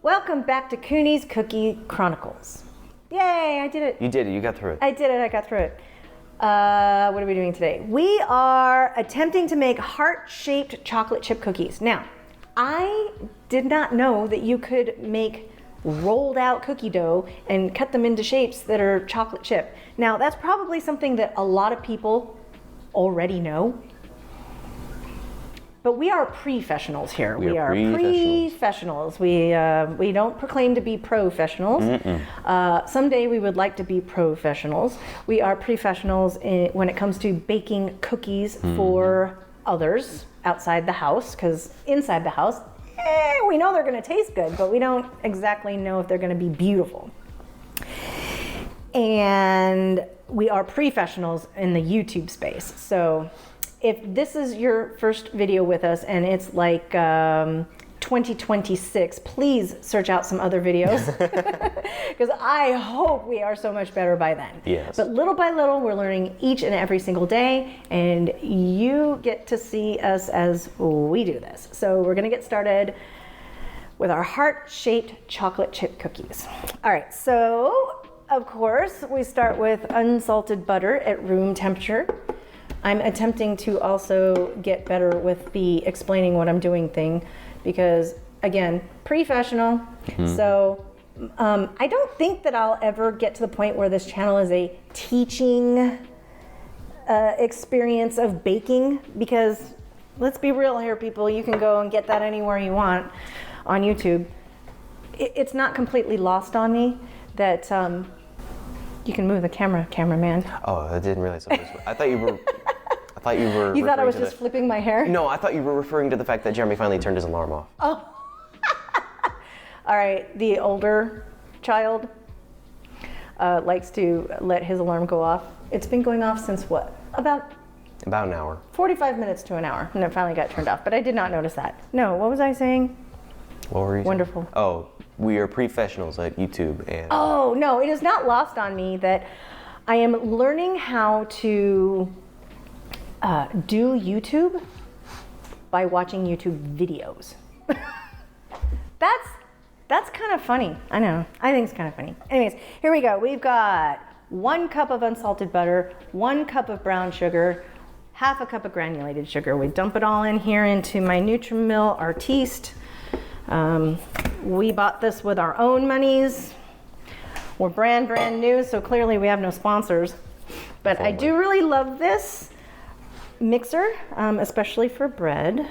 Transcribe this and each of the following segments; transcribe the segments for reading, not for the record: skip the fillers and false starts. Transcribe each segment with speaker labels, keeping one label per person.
Speaker 1: Welcome back to Cooney's Cookie Chronicles. Yay, I did it.
Speaker 2: You did it, you got through it.
Speaker 1: I did it, I got through it. What are we doing today? We are attempting to make heart-shaped chocolate chip cookies. Now, I did not know that you could make rolled out cookie dough and cut them into shapes that are chocolate chip. Now, that's probably something that a lot of people already know. But we are professionals here. We are professionals. We don't proclaim to be professionals. Someday we would like to be professionals. We are professionals when it comes to baking cookies for others outside the house, because inside the house, we know they're going to taste good, but we don't exactly know if they're going to be beautiful. And we are professionals in the YouTube space. So if this is your first video with us and it's like 2026, please search out some other videos, because I hope we are so much better by then.
Speaker 2: Yes.
Speaker 1: But little by little, we're learning each and every single day, and you get to see us as we do this. So we're gonna get started with our heart-shaped chocolate chip cookies. All right, so of course, we start with unsalted butter at room temperature. I'm attempting to also get better with the explaining what I'm doing thing, because again, professional. So I don't think that I'll ever get to the point where this channel is a teaching experience of baking, because let's be real here, people, you can go and get that anywhere you want on YouTube. It's not completely lost on me that you can move the cameraman.
Speaker 2: Oh, I didn't realize that was, I thought you were
Speaker 1: You thought I was just flipping my hair?
Speaker 2: No, I thought you were referring to the fact that Jeremy finally turned his alarm off.
Speaker 1: Oh. All right, the older child likes to let his alarm go off. It's been going off since what? About
Speaker 2: an hour.
Speaker 1: 45 minutes to an hour, and it finally got turned off, but I did not notice that. No, what was I saying?
Speaker 2: What were you saying?
Speaker 1: Wonderful.
Speaker 2: Oh, we are professionals at YouTube. And
Speaker 1: Oh, no, it is not lost on me that I am learning how to do YouTube by watching YouTube videos. That's kind of funny. I know. I think it's kind of funny. Anyways, here we go. We've got 1 cup of unsalted butter, 1 cup of brown sugar, half a cup of granulated sugar. We dump it all in here into my Nutrimil Artiste. We bought this with our own monies. We're brand new, so clearly we have no sponsors. But I do really love this mixer, especially for bread.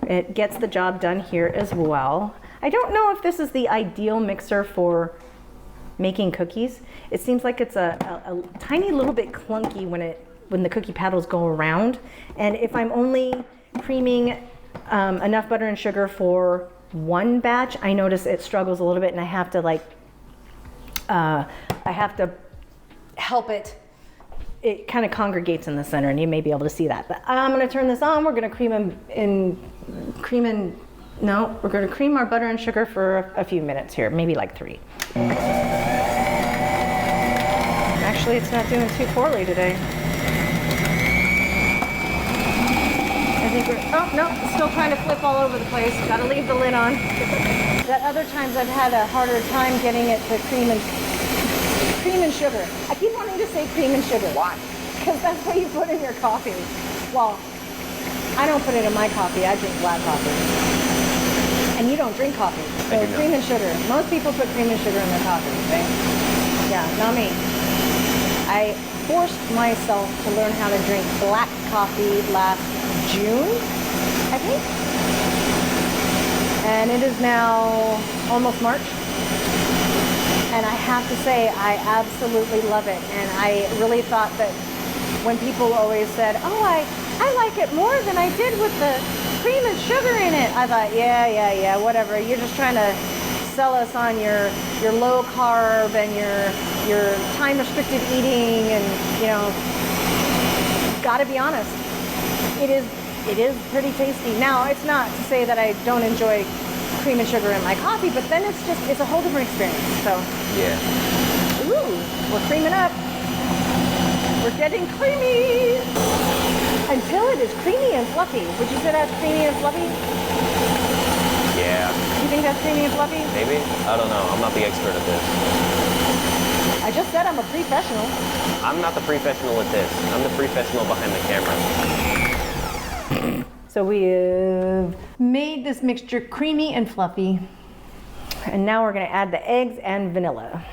Speaker 1: It gets the job done here as well. I don't know if this is the ideal mixer for making cookies. It seems like it's a tiny little bit clunky when the cookie paddles go around. And if I'm only creaming enough butter and sugar for one batch, I notice it struggles a little bit, and I have to help it. It kind of congregates in the center, and you may be able to see that. But I'm going to turn this on. We're going to we're going to cream our butter and sugar for a few minutes here, maybe like 3. Actually, it's not doing too poorly today. I think it's still trying to flip all over the place. Got to leave the lid on. At other times, I've had a harder time getting it to cream and sugar. I keep wanting to say cream and sugar. Why? Because that's what you put in your coffee. Well, I don't put it in my coffee. I drink black coffee. And you don't drink coffee. So cream and sugar. Most people put cream and sugar in their coffee, okay? Yeah, not me. I forced myself to learn how to drink black coffee last June, I think. And it is now almost March. And I have to say, I absolutely love it. And I really thought that when people always said, oh, I like it more than I did with the cream and sugar in it. I thought, yeah, whatever. You're just trying to sell us on your low carb and your time restricted eating, and gotta be honest, it is pretty tasty. Now, it's not to say that I don't enjoy cream and sugar in my coffee, but then it's a whole different experience. So
Speaker 2: yeah.
Speaker 1: Ooh, we're creaming up. We're getting creamy. until it is creamy and fluffy. Would you say that's creamy and fluffy?
Speaker 2: Yeah.
Speaker 1: You think that's creamy and fluffy?
Speaker 2: Maybe? I don't know. I'm not the expert at this.
Speaker 1: I just said I'm a professional.
Speaker 2: I'm not the professional at this. I'm the professional behind the camera.
Speaker 1: So we have made this mixture creamy and fluffy. And now we're gonna add the eggs and vanilla.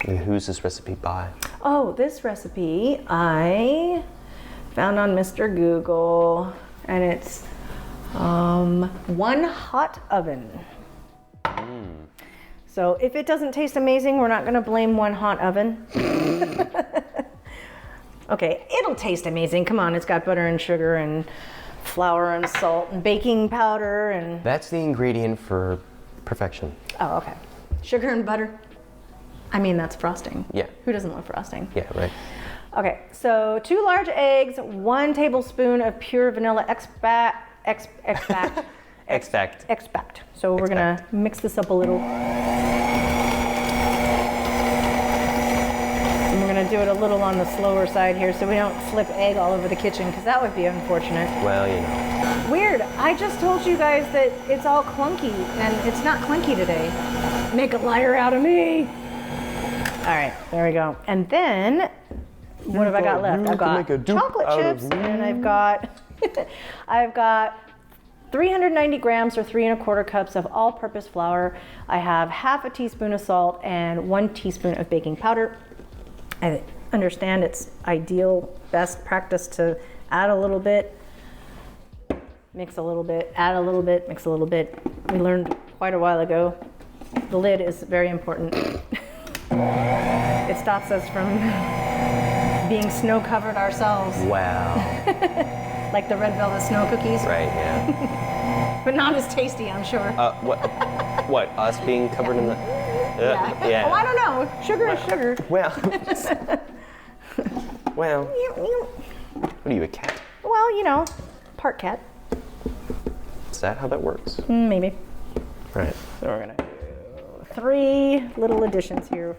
Speaker 2: And who's this recipe by?
Speaker 1: Oh, this recipe I found on Mr. Google, and it's one hot oven. So if it doesn't taste amazing, we're not gonna blame one hot oven. Okay, it'll taste amazing. Come on, it's got butter and sugar and flour and salt and baking powder and...
Speaker 2: That's the ingredient for perfection.
Speaker 1: Oh, okay. Sugar and butter. I mean, that's frosting.
Speaker 2: Yeah.
Speaker 1: Who doesn't love frosting?
Speaker 2: Yeah, right.
Speaker 1: Okay, so 2 large eggs, 1 tablespoon of pure vanilla extract.
Speaker 2: Extract.
Speaker 1: So we're gonna mix this up a little. And we're gonna do it a little on the slower side here so we don't flip egg all over the kitchen, because that would be unfortunate.
Speaker 2: Well, you know.
Speaker 1: Weird, I just told you guys that it's all clunky, and it's not clunky today. Make a liar out of me. All right, there we go. And then, what have I got left? I've got chocolate chips, and I've got, I've got 390 grams or 3 1/4 cups of all-purpose flour. I have half a teaspoon of salt and 1 teaspoon of baking powder. I understand it's ideal, best practice to add a little bit, mix a little bit, add a little bit, mix a little bit. We learned quite a while ago. The lid is very important. It stops us from being snow-covered ourselves.
Speaker 2: Wow.
Speaker 1: Like the red velvet snow cookies.
Speaker 2: Right, yeah.
Speaker 1: But not as tasty, I'm sure.
Speaker 2: What? Us being covered in the...
Speaker 1: Yeah. Oh, I don't know. Sugar is sugar.
Speaker 2: Well... well... What are you, a cat?
Speaker 1: Well, you know, part cat.
Speaker 2: Is that how that works?
Speaker 1: Maybe.
Speaker 2: Right.
Speaker 1: So we're gonna do 3 little additions here.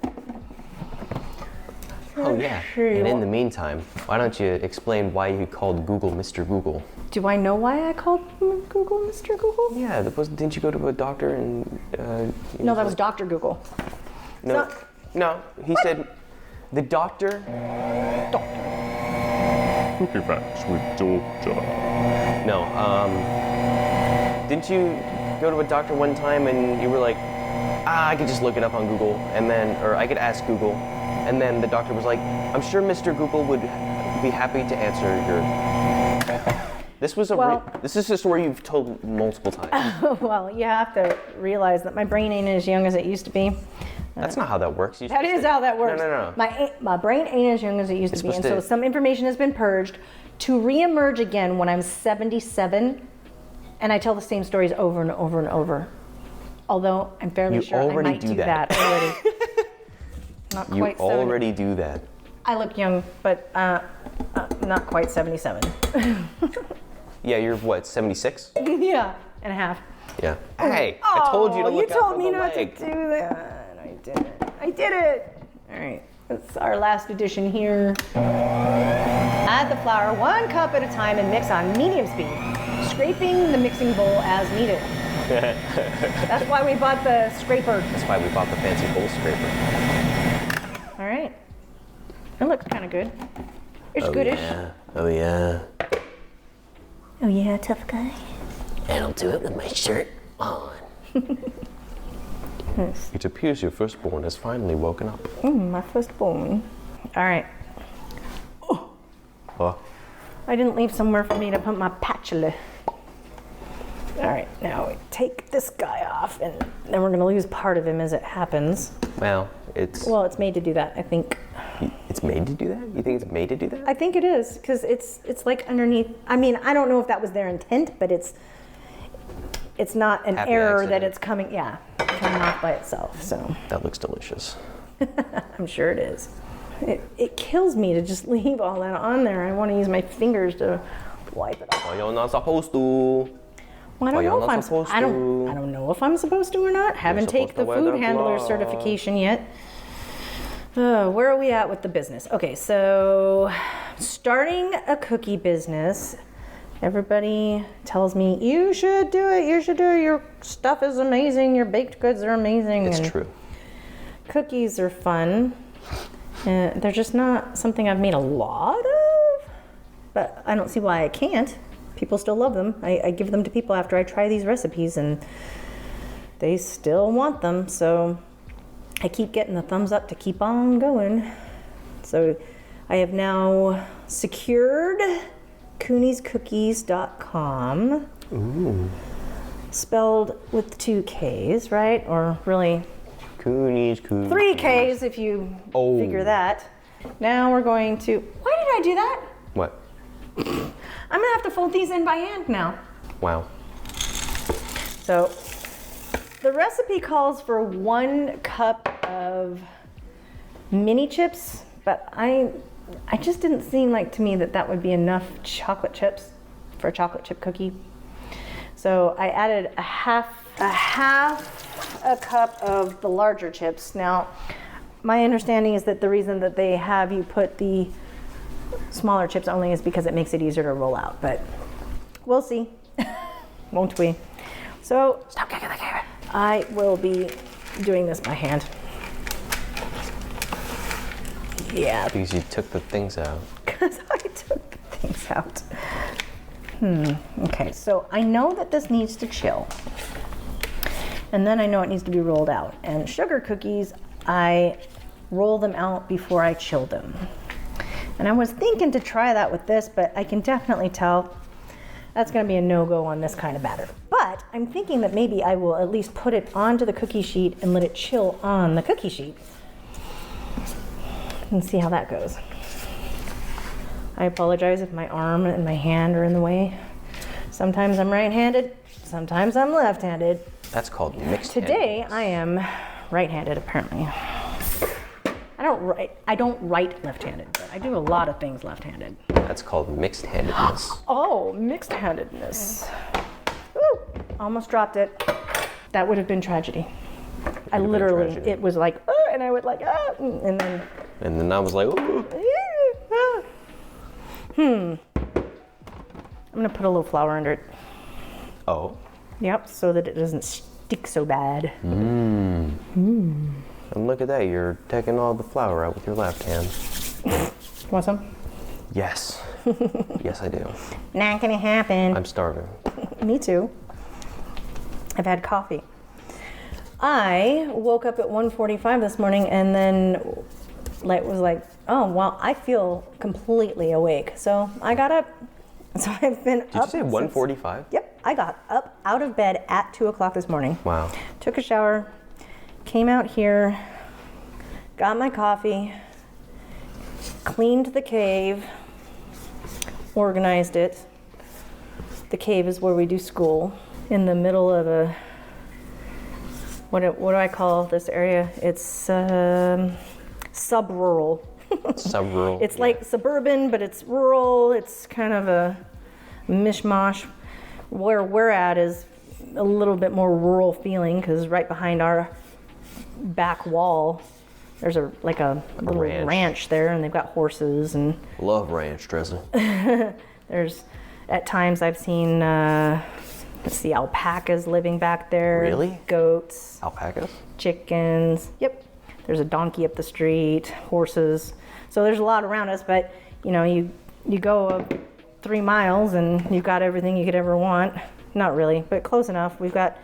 Speaker 2: Oh yeah, and in the meantime, why don't you explain why you called Google Mr. Google?
Speaker 1: Do I know why I called Google Mr. Google?
Speaker 2: Yeah, didn't you go to a doctor and...
Speaker 1: No, that was Dr. Google.
Speaker 2: No, he said, the doctor...
Speaker 3: Cookie Facts with Doctor.
Speaker 2: No, didn't you go to a doctor one time and you were like, I could just look it up on Google, and then, or I could ask Google, and then the doctor was like, I'm sure Mr. Google would be happy to answer your... This is a story you've told multiple times.
Speaker 1: Well, you have to realize that my brain ain't as young as it used to be.
Speaker 2: That's not how that works.
Speaker 1: That is how that works.
Speaker 2: No.
Speaker 1: My brain ain't as young as it used to be, and so some information has been purged to reemerge again when I'm 77, and I tell the same stories over and over and over. Although I'm fairly sure I might do that already. Not quite 70.
Speaker 2: You already do that.
Speaker 1: I look young, but not quite 77.
Speaker 2: Yeah, you're what, 76?
Speaker 1: Yeah, and a half.
Speaker 2: Yeah. Hey, I told you to look
Speaker 1: you
Speaker 2: out
Speaker 1: told
Speaker 2: for
Speaker 1: me
Speaker 2: the
Speaker 1: not
Speaker 2: leg.
Speaker 1: to do that. I did it. All right, that's our last addition here. Add the flour 1 cup at a time and mix on medium speed, scraping the mixing bowl as needed. That's why we bought the scraper.
Speaker 2: That's why we bought the fancy bowl scraper.
Speaker 1: All right. It looks kind of good. It's goodish.
Speaker 2: Yeah. Oh yeah.
Speaker 1: Oh yeah, tough guy.
Speaker 2: And I'll do it with my shirt on. It appears your firstborn has finally woken up.
Speaker 1: My firstborn. All right.
Speaker 2: Oh.
Speaker 1: I didn't leave somewhere for me to put my spatula. All right, now we take this guy off, and then we're gonna lose part of him as it happens.
Speaker 2: Well, it's
Speaker 1: made to do that, I think.
Speaker 2: It's made to do that? You think it's made to do that?
Speaker 1: I think it is, because it's like underneath. I mean, I don't know if that was their intent, but it's not an
Speaker 2: Happy
Speaker 1: error
Speaker 2: accident.
Speaker 1: that it's coming off by itself. So
Speaker 2: That looks delicious.
Speaker 1: I'm sure it is. It kills me to just leave all that on there. I want to use my fingers to wipe it off.
Speaker 2: Oh, you're not supposed to.
Speaker 1: Well, I don't
Speaker 2: you're
Speaker 1: know if
Speaker 2: not
Speaker 1: I'm
Speaker 2: supposed
Speaker 1: I
Speaker 2: to.
Speaker 1: don't know if I'm supposed to or not. Haven't taken the
Speaker 2: supposed to wear
Speaker 1: food
Speaker 2: the
Speaker 1: handler
Speaker 2: glove.
Speaker 1: certification yet. Where are we at with the business? Okay, so starting a cookie business, everybody tells me, you should do it, your stuff is amazing, your baked goods are amazing.
Speaker 2: It's
Speaker 1: and
Speaker 2: true.
Speaker 1: Cookies are fun. They're just not something I've made a lot of, but I don't see why I can't. People still love them. I give them to people after I try these recipes and they still want them, so I keep getting the thumbs up to keep on going. So I have now secured cooniescookies.com.
Speaker 2: Ooh.
Speaker 1: Spelled with 2 Ks, right? Or really
Speaker 2: Coonies.
Speaker 1: 3 Ks if you figure that. Now we're going to, why did I do that?
Speaker 2: What?
Speaker 1: I'm gonna have to fold these in by hand now.
Speaker 2: Wow.
Speaker 1: So the recipe calls for 1 cup of mini chips, but I just didn't seem like to me that would be enough chocolate chips for a chocolate chip cookie. So I added a half a cup of the larger chips. Now, my understanding is that the reason that they have you put the smaller chips only is because it makes it easier to roll out, but we'll see, won't we? So, stop kicking the camera. I will be doing this by hand. Yeah.
Speaker 2: Because you took the things out.
Speaker 1: Because I took the things out. Okay, so I know that this needs to chill. And then I know it needs to be rolled out. And sugar cookies, I roll them out before I chill them. And I was thinking to try that with this, but I can definitely tell that's gonna be a no-go on this kind of batter. But I'm thinking that maybe I will at least put it onto the cookie sheet and let it chill on the cookie sheet. And see how that goes. I apologize if my arm and my hand are in the way. Sometimes I'm right-handed, sometimes I'm left-handed.
Speaker 2: That's called mixed
Speaker 1: Today I am right-handed apparently. I don't write left-handed, but I do a lot of things left-handed.
Speaker 2: That's called mixed-handedness.
Speaker 1: Oh, mixed-handedness. Woo! Almost dropped it. That would have been tragedy. I literally,
Speaker 2: tragedy.
Speaker 1: it was like, oh, and I would like, ah, and then.
Speaker 2: And then I was like, ooh.
Speaker 1: I'm gonna put a little flour under it.
Speaker 2: Oh.
Speaker 1: Yep, so that it doesn't stick so bad.
Speaker 2: And look at that, you're taking all the flour out with your left hand.
Speaker 1: Want some?
Speaker 2: Yes. Yes, I do.
Speaker 1: Not gonna happen.
Speaker 2: I'm starving.
Speaker 1: Me too. I've had coffee. I woke up at 1:45 this morning and then was like, oh, well, I feel completely awake. So I got up. So I've been
Speaker 2: Did
Speaker 1: up.
Speaker 2: you say 1:45?
Speaker 1: Yep, I got up out of bed at 2 o'clock this morning.
Speaker 2: Wow.
Speaker 1: Took a shower, came out here, got my coffee, cleaned the cave, organized it. The cave is where we do school, in the middle of a, what do I call this area? It's sub-rural.
Speaker 2: Sub-rural.
Speaker 1: It's like suburban, but it's rural. It's kind of a mishmash. Where we're at is a little bit more rural feeling because right behind our back wall, there's a little ranch there, and they've got horses and.
Speaker 2: Love ranch dressing.
Speaker 1: There's, at times I've seen, alpacas living back there.
Speaker 2: Really?
Speaker 1: Goats.
Speaker 2: Alpacas?
Speaker 1: Chickens. Yep. There's a donkey up the street, horses. So there's a lot around us, but you go 3 miles and you've got everything you could ever want. Not really, but close enough. We've got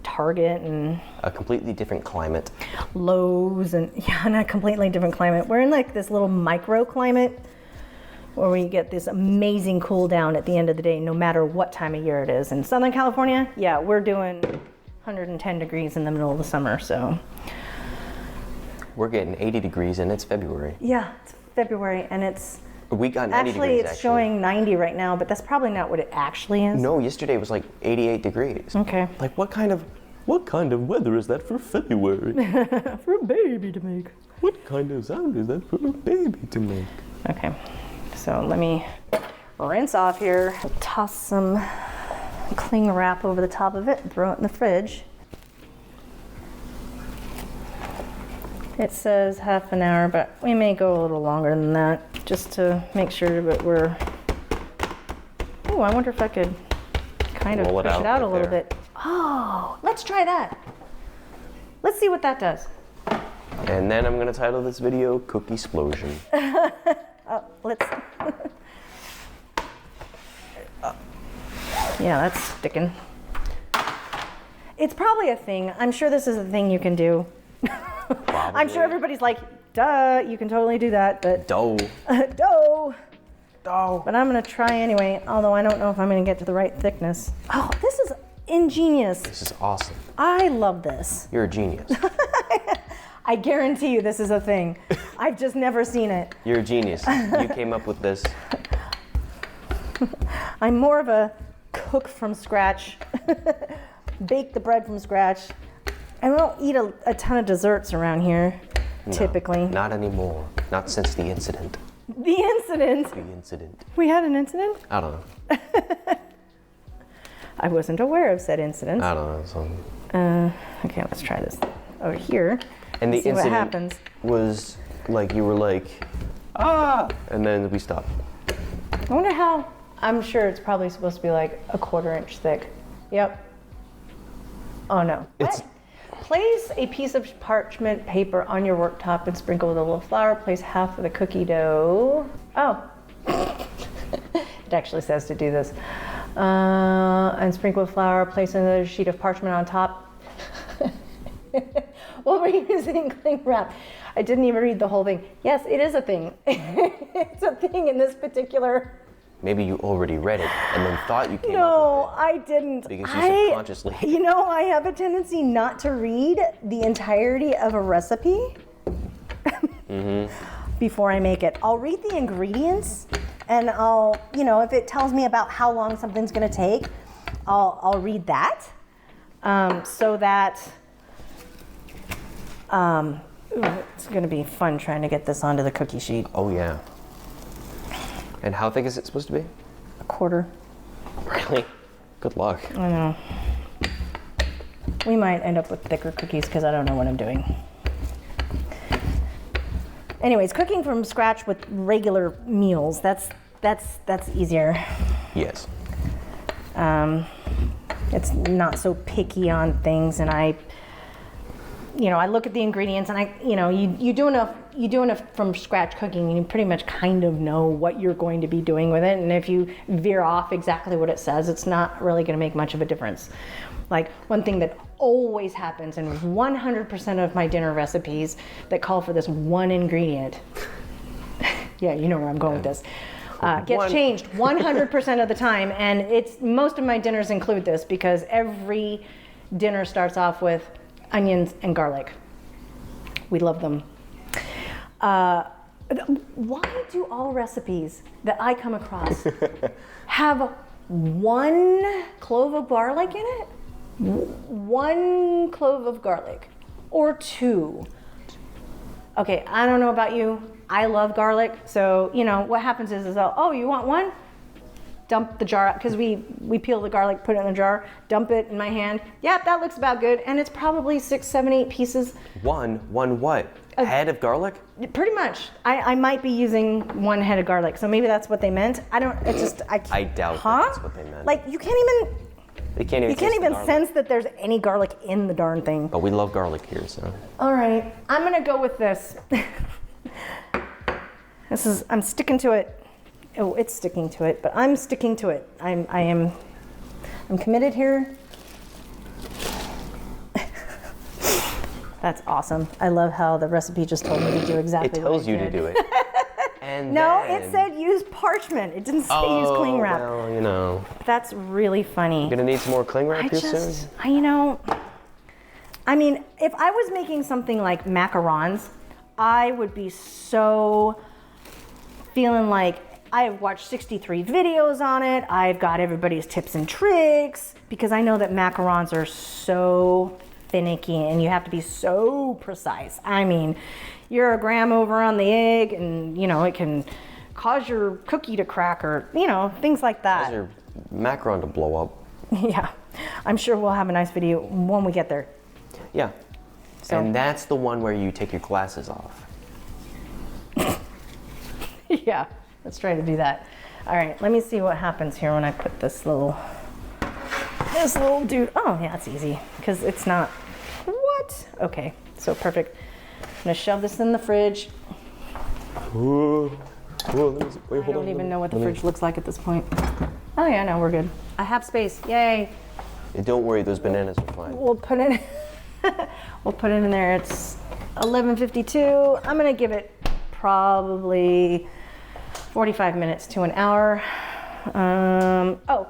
Speaker 1: Target and
Speaker 2: A completely different climate.
Speaker 1: Lowe's and not a completely different climate. We're in like this little microclimate where we get this amazing cool down at the end of the day, no matter what time of year it is. In Southern California, yeah, we're doing 110 degrees in the middle of the summer, so.
Speaker 2: We're getting 80 degrees and it's February.
Speaker 1: Yeah, it's February and it's,
Speaker 2: We got 90
Speaker 1: actually
Speaker 2: degrees,
Speaker 1: it's showing 90 right now, but that's probably not what it actually is.
Speaker 2: No, yesterday was like 88 degrees.
Speaker 1: Okay.
Speaker 2: Like what kind of weather is that for February?
Speaker 1: For a baby to make.
Speaker 2: What kind of sound is that for a baby to make?
Speaker 1: Okay, so let me rinse off here. Toss some cling wrap over the top of it and throw it in the fridge. It says half an hour, but we may go a little longer than that just to make sure that we're. Oh, I wonder if I could kind of
Speaker 2: Roll it
Speaker 1: push
Speaker 2: out
Speaker 1: it out a
Speaker 2: right
Speaker 1: little
Speaker 2: there.
Speaker 1: bit. Oh, let's try that. Let's see what that does.
Speaker 2: And then I'm gonna title this video Cookie Explosion.
Speaker 1: Let's. Yeah, that's sticking. It's probably a thing. I'm sure this is a thing you can do. I'm sure everybody's like, duh, you can totally do that, but
Speaker 2: Dough.
Speaker 1: dough.
Speaker 2: Dough.
Speaker 1: But I'm gonna try anyway, although I don't know if I'm gonna get to the right thickness. Oh, this is ingenious.
Speaker 2: This is awesome.
Speaker 1: I love this.
Speaker 2: You're a genius.
Speaker 1: I guarantee you this is a thing. I've just never seen it.
Speaker 2: You're a genius. You came up with this.
Speaker 1: I'm more of a cook from scratch, bake the bread from scratch. I don't eat a ton of desserts around here, typically.
Speaker 2: Not anymore. Not since the incident.
Speaker 1: The incident.
Speaker 2: The incident.
Speaker 1: We had an incident?
Speaker 2: I don't know.
Speaker 1: I wasn't aware of said incident.
Speaker 2: I don't know. So.
Speaker 1: Okay, let's try this over here.
Speaker 2: And the
Speaker 1: See what
Speaker 2: incident
Speaker 1: happens.
Speaker 2: was like you were like, ah, and then we stopped.
Speaker 1: I wonder how. I'm sure it's probably supposed to be like a 1/4 inch thick. Yep. Oh no.
Speaker 2: It's-
Speaker 1: What? Place a piece of parchment paper on your worktop and sprinkle with a little flour. Place half of the cookie dough. Oh. It actually says to do this. And sprinkle with flour. Place another sheet of parchment on top. Well, we're using cling wrap. I didn't even read the whole thing. Yes, it is a thing. It's a thing in this particular.
Speaker 2: Maybe you already read it and then thought you came
Speaker 1: No,
Speaker 2: up
Speaker 1: I didn't.
Speaker 2: Because you subconsciously-
Speaker 1: You know, I have a tendency not to read the entirety of a recipe before I make it. I'll read the ingredients and I'll, if it tells me about how long something's gonna take, I'll read that so that it's gonna be fun trying to get this onto the cookie sheet.
Speaker 2: Oh yeah. And how thick is it supposed to be?
Speaker 1: 1/4.
Speaker 2: Really? Good luck.
Speaker 1: I know. We might end up with thicker cookies because I don't know what I'm doing. Anyways, cooking from scratch with regular meals, that's easier.
Speaker 2: Yes.
Speaker 1: It's not so picky on things, and I look at the ingredients, and you do enough from scratch cooking, and you pretty much kind of know what you're going to be doing with it. And if you veer off exactly what it says, it's not really going to make much of a difference. Like one thing that always happens in 100% of my dinner recipes that call for this one ingredient. Yeah, you know where I'm going with this. Gets changed 100% of the time, and most of my dinners include this because every dinner starts off with onions and garlic. We love them. Why do all recipes that I come across have 1 clove of garlic in it? 1 clove of garlic or 2. Okay, I don't know about you. I love garlic. So, what happens is oh, you want 1? Dump the jar out, because we peel the garlic, put it in a jar, dump it in my hand. Yep, that looks about good. And it's probably 6, 7, 8 pieces.
Speaker 2: One what? Head of garlic?
Speaker 1: Pretty much. I might be using 1 head of garlic, so maybe that's what they meant. I
Speaker 2: doubt that's what they meant.
Speaker 1: Like you can't even sense that there's any garlic in the darn thing.
Speaker 2: But we love garlic here, so.
Speaker 1: All right, I'm gonna go with this. I'm sticking to it. Oh, it's sticking to it, but I'm sticking to it. I'm committed here. That's awesome. I love how the recipe just told me to do exactly what I
Speaker 2: It tells you to
Speaker 1: did.
Speaker 2: do it. And
Speaker 1: No,
Speaker 2: then...
Speaker 1: it said use parchment. It didn't say use cling wrap.
Speaker 2: Well,
Speaker 1: That's really funny.
Speaker 2: Gonna need some more cling wrap here soon?
Speaker 1: I mean, if I was making something like macarons, I would be so feeling like I've watched 63 videos on it. I've got everybody's tips and tricks because I know that macarons are so finicky and you have to be so precise. I mean, you're a gram over on the egg and, it can cause your cookie to crack or, things like that.
Speaker 2: Cause your macaron to blow up.
Speaker 1: Yeah, I'm sure we'll have a nice video when we get there.
Speaker 2: Yeah.
Speaker 1: So
Speaker 2: And that's the one where you take your glasses off.
Speaker 1: yeah, let's try to do that. All right, let me see what happens here when I put this little dude. Oh yeah, it's easy because it's not. What? Okay, so perfect. I'm gonna shove this in the fridge.
Speaker 2: Whoa, let me see. Wait,
Speaker 1: I
Speaker 2: hold
Speaker 1: don't
Speaker 2: on.
Speaker 1: even know what the fridge looks like at this point. Oh yeah, no, we're good. I have space. Yay.
Speaker 2: Don't worry, those bananas are fine.
Speaker 1: We'll put it. We'll put it in there. It's 11:52. I'm gonna give it probably 45 minutes to an hour. Oh,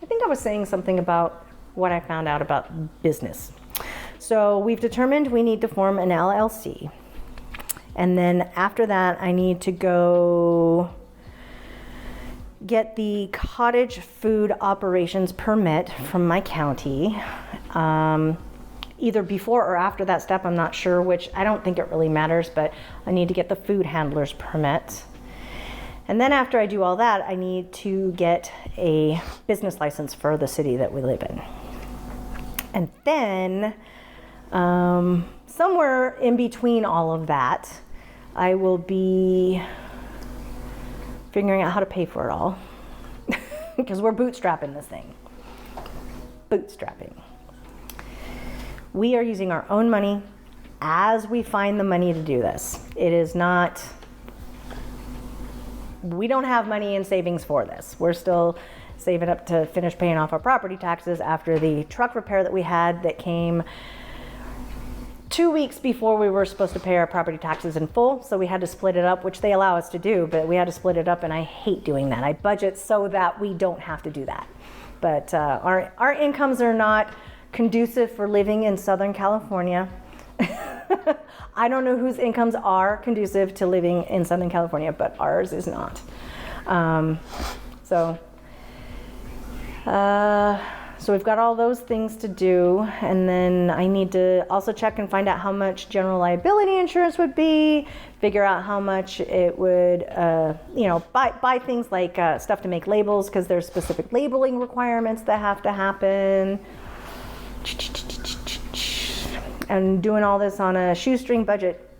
Speaker 1: I think I was saying something about what I found out about business. So we've determined we need to form an LLC. And then after that, I need to go get the cottage food operations permit from my county. Either before or after that step, I'm not sure which. I don't think it really matters, but I need to get the food handler's permit. And then after I do all that, I need to get a business license for the city that we live in. And then somewhere in between all of that, I will be figuring out how to pay for it all because we're bootstrapping this thing. Bootstrapping. We are using our own money as we find the money to do this. It is not, we don't have money in savings for this. We're still saving up to finish paying off our property taxes after the truck repair that we had that came 2 weeks before we were supposed to pay our property taxes in full. So we had to split it up, which they allow us to do, but we had to split it up, and I hate doing that. I budget so that we don't have to do that. But our incomes are not conducive for living in Southern California. I don't know whose incomes are conducive to living in Southern California, but ours is not. So we've got all those things to do, and then I need to also check and find out how much general liability insurance would be, figure out how much it would, buy things like stuff to make labels, because there's specific labeling requirements that have to happen. And doing all this on a shoestring budget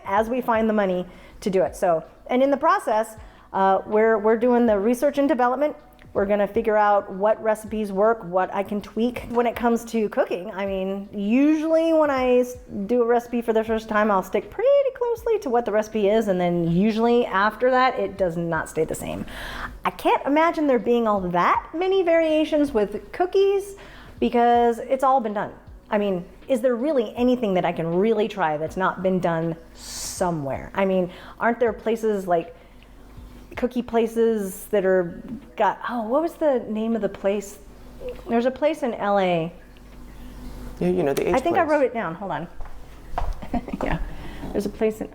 Speaker 1: as we find the money to do it. So, and in the process, we're doing the research and development. We're gonna figure out what recipes work, what I can tweak when it comes to cooking. I mean, usually when I do a recipe for the first time, I'll stick pretty closely to what the recipe is, and then usually after that, it does not stay the same. I can't imagine there being all that many variations with cookies because it's all been done. I mean, is there really anything that I can really try that's not been done somewhere? I mean, aren't there places like cookie places that are what was the name of the place? There's a place in LA.
Speaker 2: Yeah, the H
Speaker 1: I think
Speaker 2: place.
Speaker 1: I wrote it down. Hold on. Yeah. There's a place in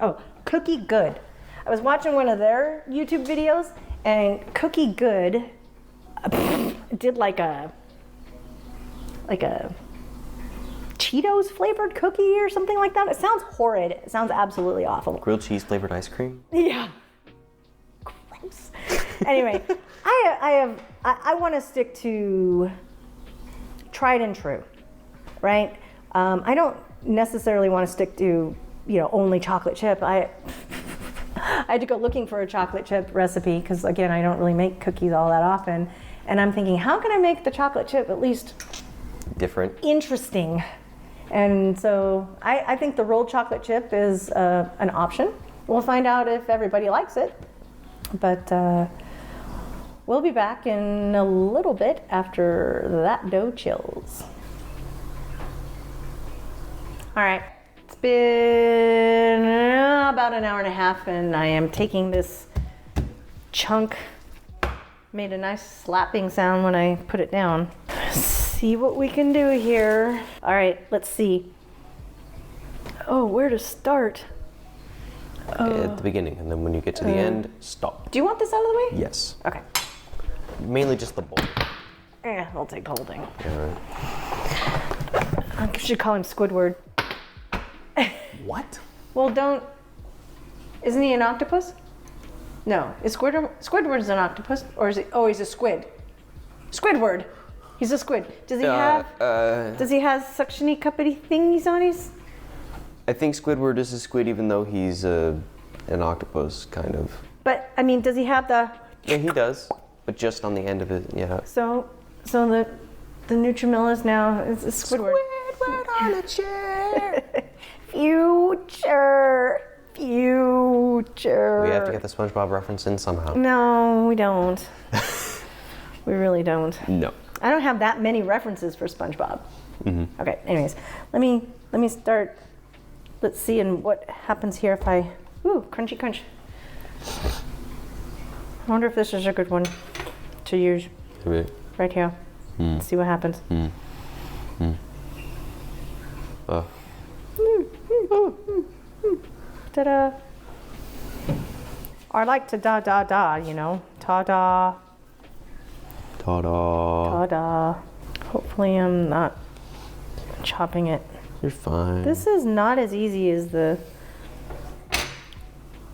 Speaker 1: Cookie Good. I was watching one of their YouTube videos, and Cookie Good did like a Cheetos flavored cookie or something like that. It sounds horrid. It sounds absolutely awful.
Speaker 2: Grilled cheese flavored ice cream?
Speaker 1: Yeah. Gross. Anyway, I want to stick to tried and true, right? I don't necessarily want to stick to, only chocolate chip. I had to go looking for a chocolate chip recipe because, again, I don't really make cookies all that often. And I'm thinking, how can I make the chocolate chip at least
Speaker 2: different,
Speaker 1: interesting? And so I think the rolled chocolate chip is an option. We'll find out if everybody likes it. But we'll be back in a little bit after that dough chills. All right, it's been about an hour and a half, and I am taking this chunk. Made a nice slapping sound when I put it down. See what we can do here. All right, let's see. Oh, where to start?
Speaker 2: at the beginning, and then when you get to the end, stop.
Speaker 1: Do you want this out of the way?
Speaker 2: Yes.
Speaker 1: Okay.
Speaker 2: Mainly just the bowl.
Speaker 1: Yeah, I'll take the whole thing.
Speaker 2: Yeah.
Speaker 1: I should call him Squidward.
Speaker 2: What?
Speaker 1: Well, isn't he an octopus? No. Is Squidward is an octopus? Or is he, he's a squid. Squidward. He's a squid. Does he have suctiony cuppity thingies on his?
Speaker 2: I think Squidward is a squid, even though he's an octopus, kind of.
Speaker 1: But I mean, does he have the?
Speaker 2: Yeah, he does, but just on the end of it. Yeah.
Speaker 1: So the Nutrimillas now is Squidward.
Speaker 2: Squidward on a chair.
Speaker 1: Future.
Speaker 2: We have to get the SpongeBob reference in somehow.
Speaker 1: No, we don't. We really don't.
Speaker 2: No.
Speaker 1: I don't have that many references for SpongeBob.
Speaker 2: Mm-hmm.
Speaker 1: Okay. Anyways, let me start. Let's see, and what happens here if I. Ooh, crunchy crunch. I wonder if this is a good one to use.
Speaker 2: Maybe.
Speaker 1: Right here. Let's see what happens. Ta-da. I like to da, you know. Ta-da.
Speaker 2: Ta-da.
Speaker 1: Ta-da. Hopefully I'm not chopping it.
Speaker 2: You're fine.
Speaker 1: This is not as easy as the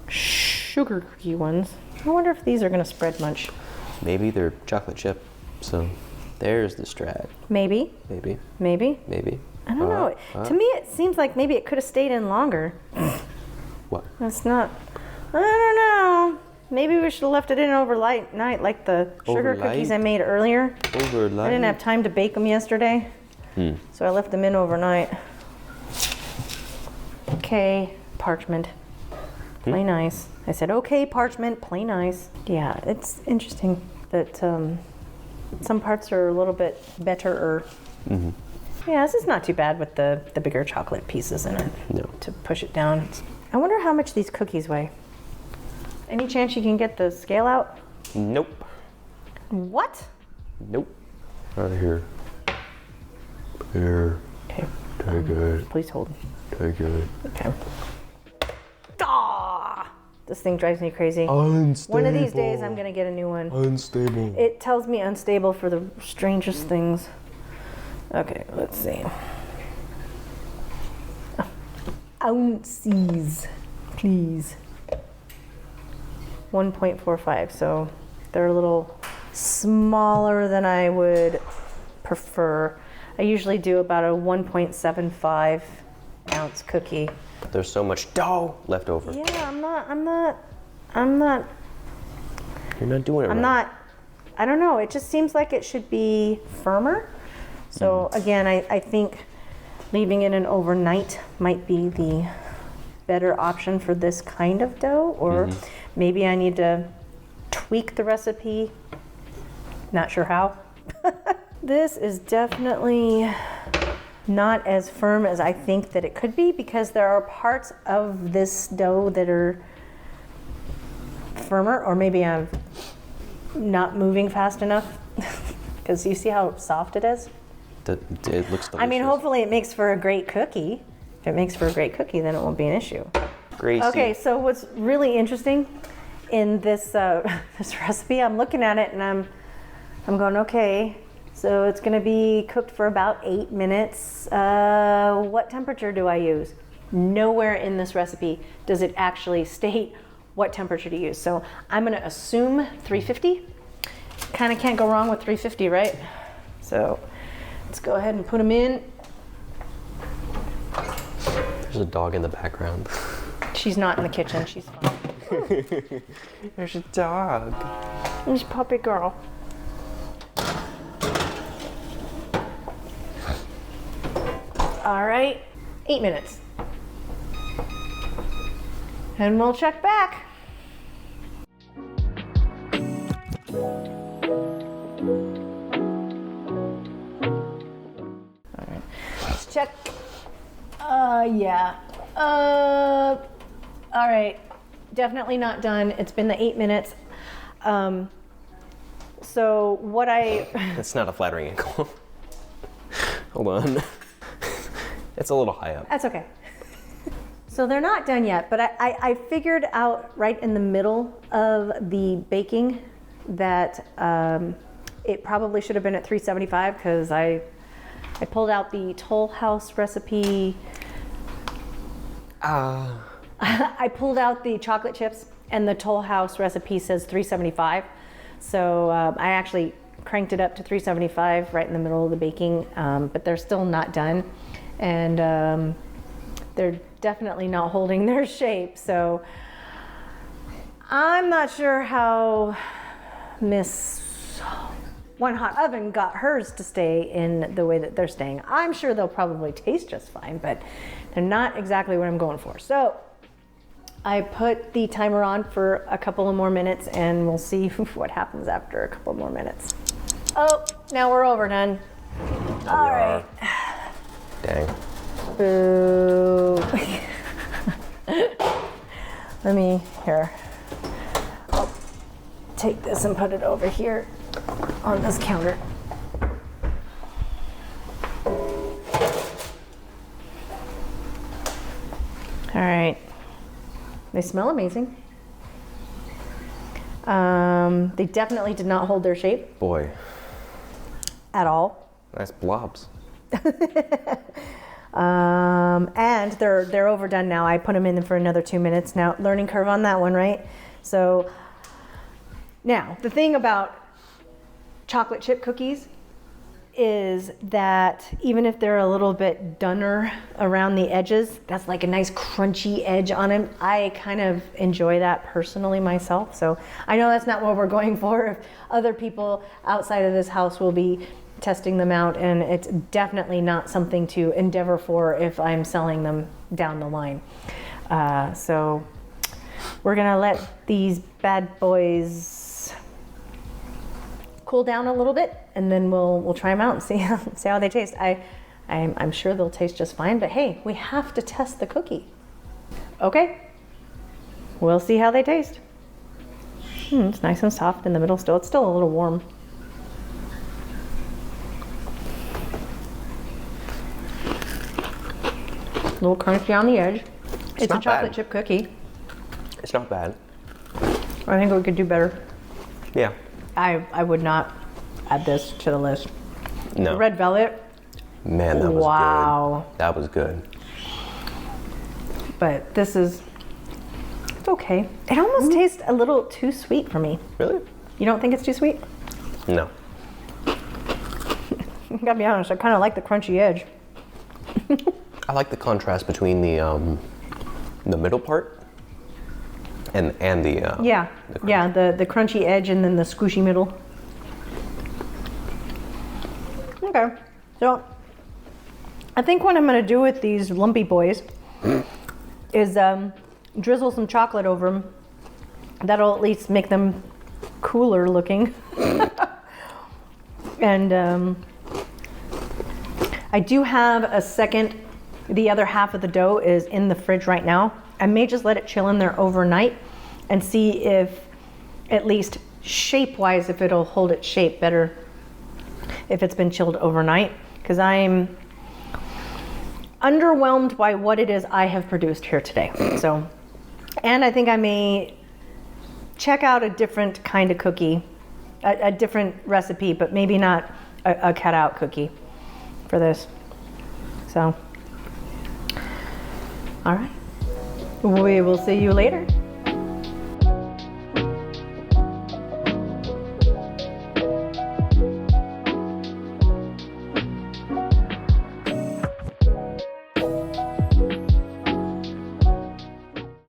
Speaker 1: sugar cookie ones. I wonder if these are going to spread much.
Speaker 2: Maybe they're chocolate chip, so there's the strat.
Speaker 1: Maybe.
Speaker 2: Maybe.
Speaker 1: Maybe.
Speaker 2: Maybe.
Speaker 1: I don't know. To me, it seems like maybe it could have stayed in longer.
Speaker 2: What?
Speaker 1: It's not. I don't know. Maybe we should have left it in overnight, like the sugar
Speaker 2: Overnight?
Speaker 1: cookies I made earlier.
Speaker 2: Overnight.
Speaker 1: I didn't have time to bake them yesterday, so I left them in overnight. Okay, parchment. Play nice. I said, okay, parchment, play nice. Yeah, it's interesting that some parts are a little bit better. Yeah, this is not too bad with the bigger chocolate pieces in it.
Speaker 2: No.
Speaker 1: To push it down. I wonder how much these cookies weigh. Any chance you can get the scale out?
Speaker 2: Nope.
Speaker 1: What?
Speaker 2: Nope. Right here. Here.
Speaker 1: Okay,
Speaker 2: Take it.
Speaker 1: please hold.
Speaker 2: Take it.
Speaker 1: Okay. Ah! This thing drives me crazy.
Speaker 2: Unstable.
Speaker 1: One of these days I'm gonna get a new one.
Speaker 2: Unstable.
Speaker 1: It tells me unstable for the strangest things. Okay, let's see. Ounces, please. 1.45, so they're a little smaller than I would prefer. I usually do about a 1.75 ounce cookie.
Speaker 2: There's so much dough left over.
Speaker 1: Yeah, I'm not,
Speaker 2: You're not doing it right.
Speaker 1: I don't know, it just seems like it should be firmer. So again, I think leaving it in overnight might be the better option for this kind of dough, or maybe I need to tweak the recipe. Not sure how. This is definitely not as firm as I think that it could be, because there are parts of this dough that are firmer, or maybe I'm not moving fast enough. Because you see how soft it is?
Speaker 2: It looks delicious.
Speaker 1: I mean, hopefully it makes for a great cookie. If it makes for a great cookie, then it won't be an issue.
Speaker 2: Gracie.
Speaker 1: Okay, so what's really interesting in this this recipe, I'm looking at it and I'm going, okay, so it's going to be cooked for about 8 minutes. What temperature do I use? Nowhere in this recipe does it actually state what temperature to use. So I'm going to assume 350. Kind of can't go wrong with 350, right? So let's go ahead and put them in.
Speaker 2: There's a dog in the background.
Speaker 1: She's not in the kitchen, she's fine.
Speaker 2: There's a dog.
Speaker 1: This puppy girl. All right, 8 minutes. And we'll check back. All right, let's check. Yeah. All right, definitely not done. It's been the 8 minutes. So what
Speaker 2: That's not a flattering angle. Hold on. It's a little high up.
Speaker 1: That's okay. So they're not done yet, but I figured out right in the middle of the baking that it probably should have been at 375, because I pulled out the Toll House recipe. I pulled out the chocolate chips, and the Toll House recipe says 375. So I actually cranked it up to 375 right in the middle of the baking, but they're still not done. And they're definitely not holding their shape. So I'm not sure how Miss One Hot Oven got hers to stay in the way that they're staying. I'm sure they'll probably taste just fine, but they're not exactly what I'm going for. So I put the timer on for a couple of more minutes and we'll see what happens after a couple more minutes. Oh, now we're overdone. All right.
Speaker 2: Dang.
Speaker 1: Boo. Let me, here. I'll take this and put it over here on this counter. All right. They smell amazing. They definitely did not hold their shape
Speaker 2: Boy,
Speaker 1: at all.
Speaker 2: nice blobs.
Speaker 1: And they're overdone now. I put them in for another 2 minutes. Now, learning curve on that one, right? So now the thing about chocolate chip cookies is that even if they're a little bit dunner around the edges, that's like a nice crunchy edge on them. I kind of enjoy that personally myself. So I know that's not what we're going for. If other people outside of this house will be testing them out, and it's definitely not something to endeavor for if I'm selling them down the line. So we're gonna let these bad boys cool down a little bit, and then we'll try them out and see how they taste. I'm sure they'll taste just fine, but hey, we have to test the cookie. Okay, we'll see how they taste. It's nice and soft in the middle still. It's still a little warm. A little crunchy on the edge. It's a
Speaker 2: not
Speaker 1: chocolate
Speaker 2: bad.
Speaker 1: chip cookie.
Speaker 2: It's not bad.
Speaker 1: I think we could do better.
Speaker 2: Yeah.
Speaker 1: I would not add this to the list.
Speaker 2: No.
Speaker 1: Red velvet,
Speaker 2: Man, that was
Speaker 1: wow.
Speaker 2: good. That was good.
Speaker 1: But this is, it's okay. It almost tastes a little too sweet for me.
Speaker 2: Really?
Speaker 1: You don't think it's too sweet?
Speaker 2: No.
Speaker 1: I gotta be honest, I kind of like the crunchy edge.
Speaker 2: I like the contrast between the middle part and the
Speaker 1: Yeah,
Speaker 2: the crunch.
Speaker 1: yeah, the crunchy edge and then the squishy middle. Okay, so I think what I'm gonna do with these lumpy boys is drizzle some chocolate over them. That'll at least make them cooler looking. And I do have a second, the other half of the dough is in the fridge right now. I may just let it chill in there overnight and see if, at least shape-wise, if it'll hold its shape better if it's been chilled overnight, because I'm underwhelmed by what it is I have produced here today. So, and I think I may check out a different kind of cookie, a different recipe, but maybe not a cutout cookie for this. So, all right, we will see you later.